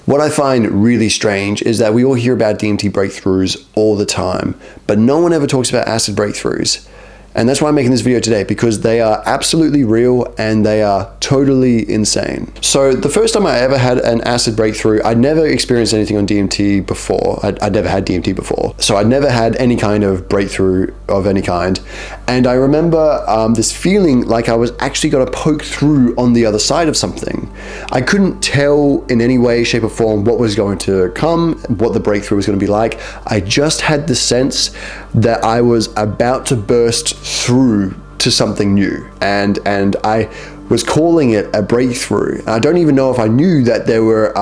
What I find really strange is that we all hear about DMT breakthroughs all the time, but no one ever talks about acid breakthroughs. And that's why I'm making this video today, because they are absolutely real and they are totally insane. So the first time I ever had an acid breakthrough, I'd never experienced anything on DMT before. I'd never had DMT before. So I'd never had any kind of breakthrough of any kind. And I remember this feeling like I was actually gonna poke through on the other side of something. I couldn't tell in any way, shape or form what was going to come, what the breakthrough was gonna be like. I just had the sense that I was about to burst through to something new, and I was calling it a breakthrough. I don't even know if I knew that there were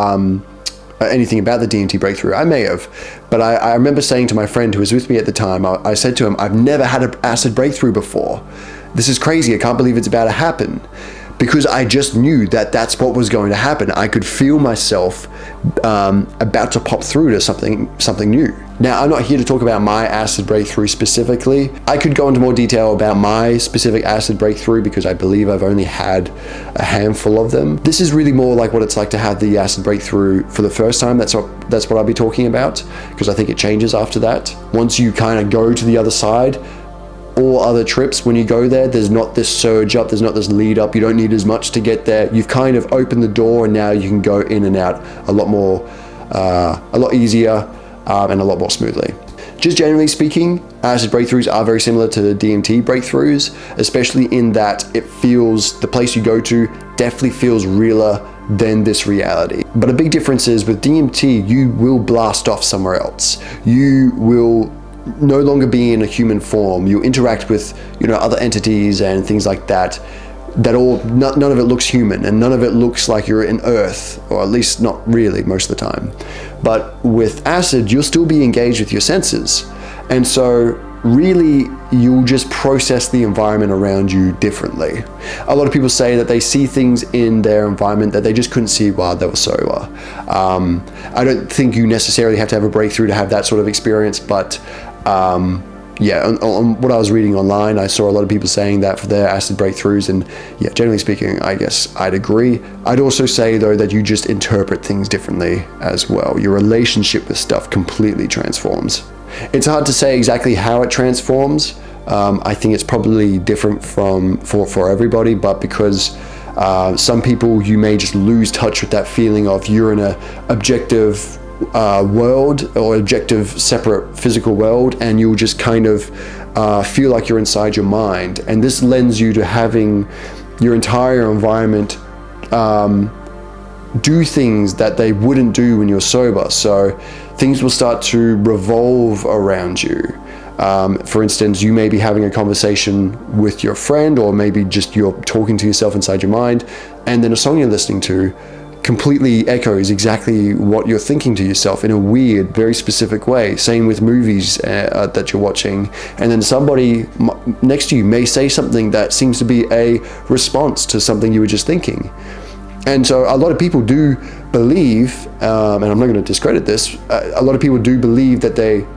anything about the DMT breakthrough. I may have, but I remember saying to my friend who was with me at the time, I said to him, I've never had an acid breakthrough before. This is crazy. I can't believe it's about to happen. Because I just knew that that's what was going to happen. I could feel myself about to pop through to something new. Now, I'm not here to talk about my acid breakthrough specifically. I could go into more detail about my specific acid breakthrough because I believe I've only had a handful of them. This is really more like what it's like to have the acid breakthrough for the first time. That's what I'll be talking about, because I think it changes after that. Once you kind of go to the other side, all other trips, when you go there, there's not this surge up, there's not this lead up, you don't need as much to get there. You've kind of opened the door and now you can go in and out a lot more, a lot easier and a lot more smoothly. Just generally speaking, acid breakthroughs are very similar to the DMT breakthroughs, especially in that it feels, the place you go to definitely feels realer than this reality. But a big difference is with DMT, you will blast off somewhere else. You will no longer be in a human form. You interact with, other entities and things like that. None of it looks human, and none of it looks like you're in Earth, or at least not really most of the time. But with acid, you'll still be engaged with your senses, and so really you'll just process the environment around you differently. A lot of people say that they see things in their environment that they just couldn't see while they were sober. I don't think you necessarily have to have a breakthrough to have that sort of experience, but yeah, on what I was reading online, I saw a lot of people saying that for their acid breakthroughs, and yeah, generally speaking, I guess I'd agree. I'd also say though that you just interpret things differently as well. Your relationship with stuff completely transforms. It's hard to say exactly how it transforms. I think it's probably different for everybody, but because some people, you may just lose touch with that feeling of you're in a objective world or objective separate physical world, and you'll just kind of feel like you're inside your mind, and this lends you to having your entire environment do things that they wouldn't do when you're sober. So things will start to revolve around you. For instance, you may be having a conversation with your friend, or maybe just you're talking to yourself inside your mind, and then a song you're listening to completely echoes exactly what you're thinking to yourself in a weird, very specific way. Same with movies that you're watching, and then somebody next to you may say something that seems to be a response to something you were just thinking. And so a lot of people do believe, and I'm not going to discredit this, a lot of people do believe that they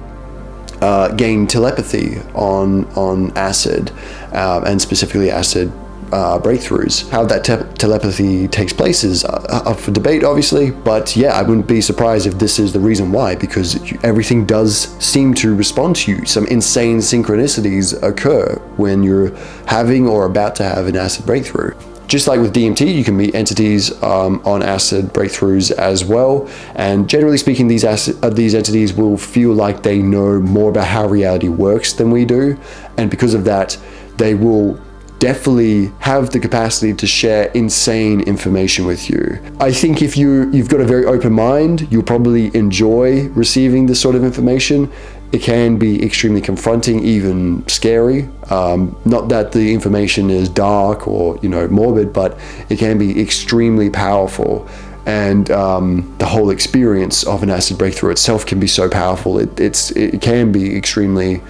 gain telepathy on acid, and specifically acid breakthroughs. How that telepathy takes place is up for debate, obviously, but yeah, I wouldn't be surprised if this is the reason why, because everything does seem to respond to you. Some insane synchronicities occur when you're having or about to have an acid breakthrough. Just like with DMT, you can meet entities on acid breakthroughs as well, and generally speaking, these entities will feel like they know more about how reality works than we do, and because of that, they will definitely have the capacity to share insane information with you. I think if you've got a very open mind, you'll probably enjoy receiving this sort of information. It can be extremely confronting, even scary. Not that the information is dark or morbid, but it can be extremely powerful. And the whole experience of an acid breakthrough itself can be so powerful. It can be extremely,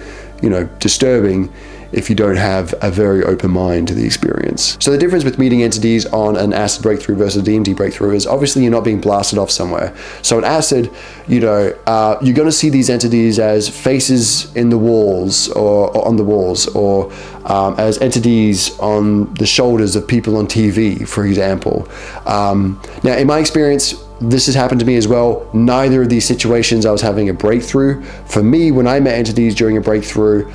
disturbing if you don't have a very open mind to the experience. So the difference with meeting entities on an acid breakthrough versus DMT breakthrough is obviously you're not being blasted off somewhere. So in acid, you're going to see these entities as faces in the walls or on the walls, or as entities on the shoulders of people on TV, for example. Now, in my experience, this has happened to me as well. Neither of these situations I was having a breakthrough. For me, when I met entities during a breakthrough,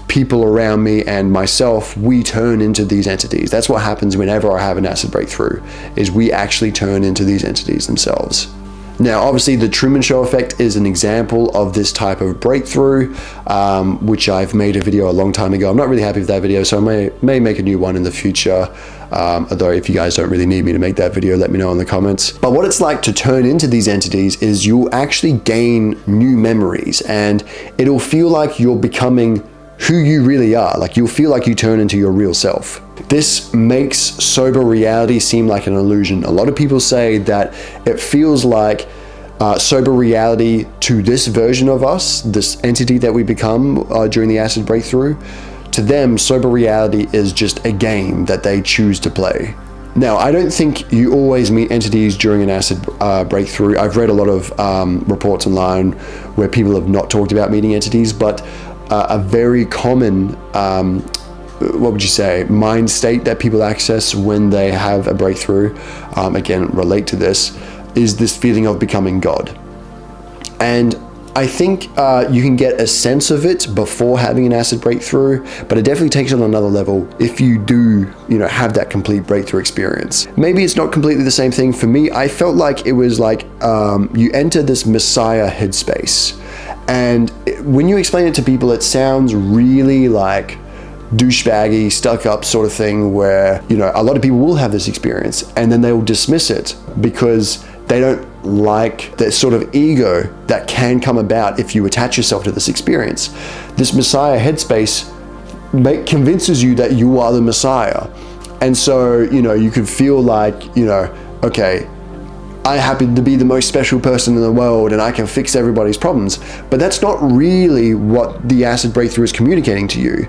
people around me and myself, we turn into these entities. That's what happens whenever I have an acid breakthrough, is we actually turn into these entities themselves. Now, obviously, the Truman Show effect is an example of this type of breakthrough, which I've made a video a long time ago. I'm not really happy with that video, so I may make a new one in the future. Although if you guys don't really need me to make that video, let me know in the comments. But what it's like to turn into these entities is you'll actually gain new memories, and it'll feel like you're becoming who you really are. Like, you'll feel like you turn into your real self. This makes sober reality seem like an illusion. A lot of people say that it feels like sober reality to this version of us, this entity that we become during the acid breakthrough. To them, sober reality is just a game that they choose to play. Now, I don't think you always meet entities during an acid breakthrough. I've read a lot of reports online where people have not talked about meeting entities, but a very common, mind state that people access when they have a breakthrough, again, relate to this, is this feeling of becoming God. And I think you can get a sense of it before having an acid breakthrough, but it definitely takes it on another level if you do, have that complete breakthrough experience. Maybe it's not completely the same thing. For me, I felt like it was like you enter this Messiah headspace. And when you explain it to people, it sounds really like douchebaggy, stuck up sort of thing where, a lot of people will have this experience and then they will dismiss it because they don't like the sort of ego that can come about if you attach yourself to this experience. This Messiah headspace convinces you that you are the Messiah. And so, you could feel like, okay, I happen to be the most special person in the world and I can fix everybody's problems. But that's not really what the acid breakthrough is communicating to you.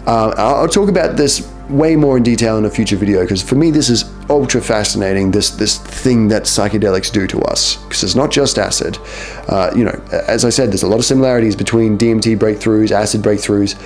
I'll talk about this way more in detail in a future video, because for me this is ultra fascinating, this thing that psychedelics do to us, because it's not just acid. As I said, there's a lot of similarities between DMT breakthroughs, acid breakthroughs.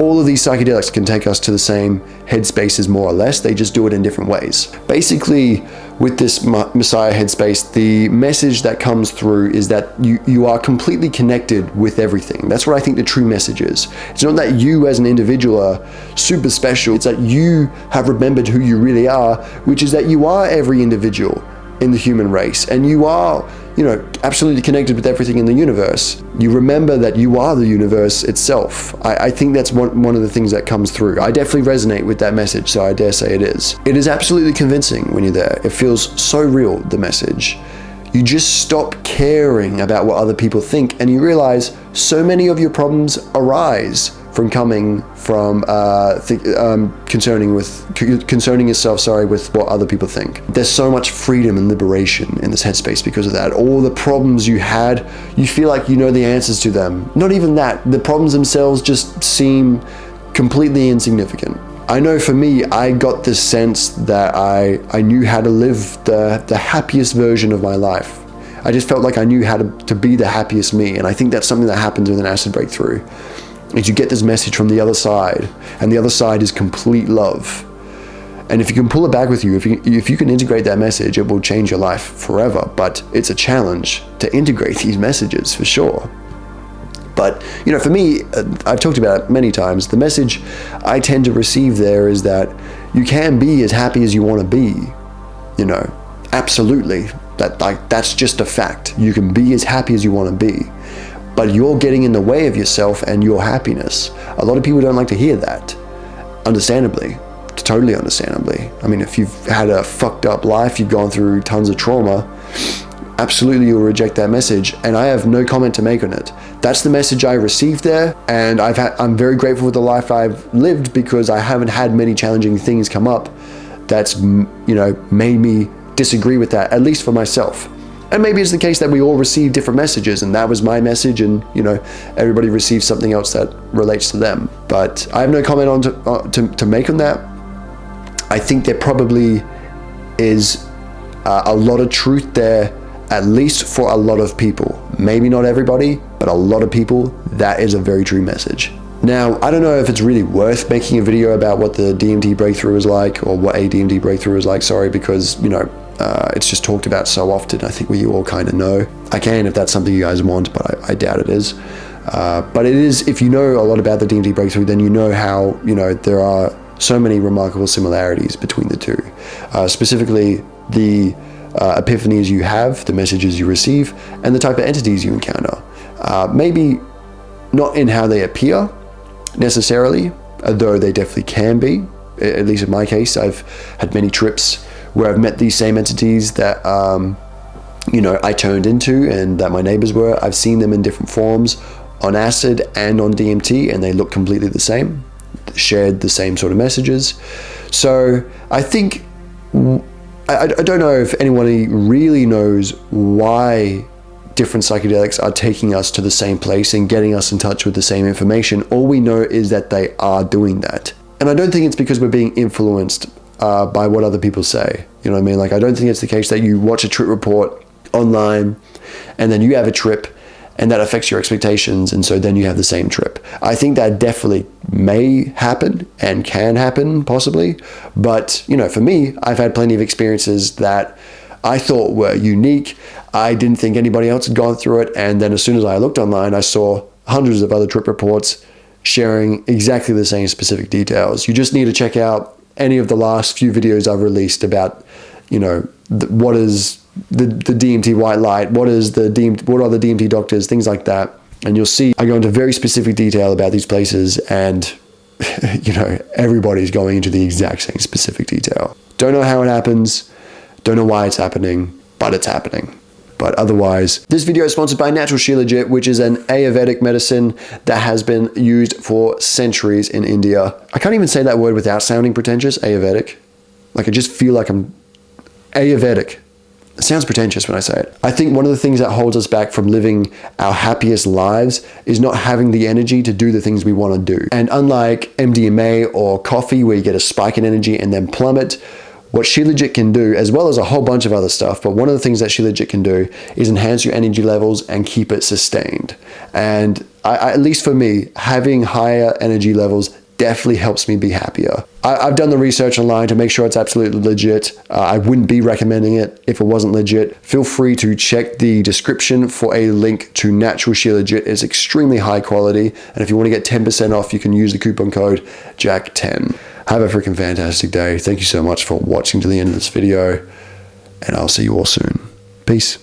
All of these psychedelics can take us to the same headspaces more or less, they just do it in different ways. Basically, with this Messiah headspace, the message that comes through is that you are completely connected with everything. That's what I think the true message is. It's not that you as an individual are super special, it's that you have remembered who you really are, which is that you are every individual in the human race, and you are, absolutely connected with everything in the universe. You remember that you are the universe itself. I think that's one of the things that comes through. I definitely resonate with that message, so I dare say it is. It is absolutely convincing when you're there. It feels so real, the message. You just stop caring about what other people think, and you realize so many of your problems arise from coming from concerning yourself, with what other people think. There's so much freedom and liberation in this headspace because of that. All the problems you had, you feel like you know the answers to them. Not even that, the problems themselves just seem completely insignificant. I know for me, I got this sense that I knew how to live the happiest version of my life. I just felt like I knew how to be the happiest me, and I think that's something that happens with an acid breakthrough. Is you get this message from the other side, and the other side is complete love. And if you can pull it back with you, if you can integrate that message, it will change your life forever. But it's a challenge to integrate these messages for sure. But, for me, I've talked about it many times, the message I tend to receive there is that you can be as happy as you want to be, absolutely. That's just a fact. You can be as happy as you want to be. But you're getting in the way of yourself and your happiness. A lot of people don't like to hear that, understandably, totally understandably. I mean, if you've had a fucked up life, you've gone through tons of trauma, absolutely you'll reject that message, and I have no comment to make on it. That's the message I received there, and I'm very grateful for the life I've lived, because I haven't had many challenging things come up that's, made me disagree with that, at least for myself. And maybe it's the case that we all receive different messages, and that was my message, and everybody receives something else that relates to them. But I have no comment to make on that. I think there probably is a lot of truth there, at least for a lot of people. Maybe not everybody, but a lot of people, that is a very true message. Now, I don't know if it's really worth making a video about what the DMT breakthrough is like, or what a DMT breakthrough is like, because, It's just talked about so often. I think we all kind of know. I can if that's something you guys want, but I doubt it is. But it is, if you know a lot about the DMT breakthrough, then you know how, there are so many remarkable similarities between the two. Specifically, the epiphanies you have, the messages you receive, and the type of entities you encounter. Maybe not in how they appear necessarily, though they definitely can be. At least in my case, I've had many trips where I've met these same entities that, I turned into and that my neighbors were. I've seen them in different forms on acid and on DMT, and they look completely the same, shared the same sort of messages. So I think, I don't know if anyone really knows why different psychedelics are taking us to the same place and getting us in touch with the same information. All we know is that they are doing that. And I don't think it's because we're being influenced by what other people say. You know what I mean? Like, I don't think it's the case that you watch a trip report online and then you have a trip and that affects your expectations, and so then you have the same trip. I think that definitely may happen and can happen possibly, but for me, I've had plenty of experiences that I thought were unique. I didn't think anybody else had gone through it, and then as soon as I looked online, I saw hundreds of other trip reports sharing exactly the same specific details. You just need to check out any of the last few videos I've released about, what is the DMT white light, what are the DMT doctors, things like that. And you'll see I go into very specific detail about these places, and everybody's going into the exact same specific detail. Don't know how it happens, don't know why it's happening, but it's happening. But otherwise, this video is sponsored by natural Shilajit, which is an Ayurvedic medicine that has been used for centuries in India. I can't even say that word without sounding pretentious, Ayurvedic. Like, I just feel like I'm Ayurvedic. It sounds pretentious when I say it. I think one of the things that holds us back from living our happiest lives is not having the energy to do the things we want to do. And unlike MDMA or coffee, where you get a spike in energy and then plummet, what Shilajit can do, as well as a whole bunch of other stuff, but one of the things that Shilajit can do is enhance your energy levels and keep it sustained. And at least for me, having higher energy levels definitely helps me be happier. I've done the research online to make sure it's absolutely legit. I wouldn't be recommending it if it wasn't legit. Feel free to check the description for a link to natural Shilajit. It's extremely high quality. And if you want to get 10% off, you can use the coupon code JACK10. Have a freaking fantastic day. Thank you so much for watching to the end of this video, and I'll see you all soon. Peace.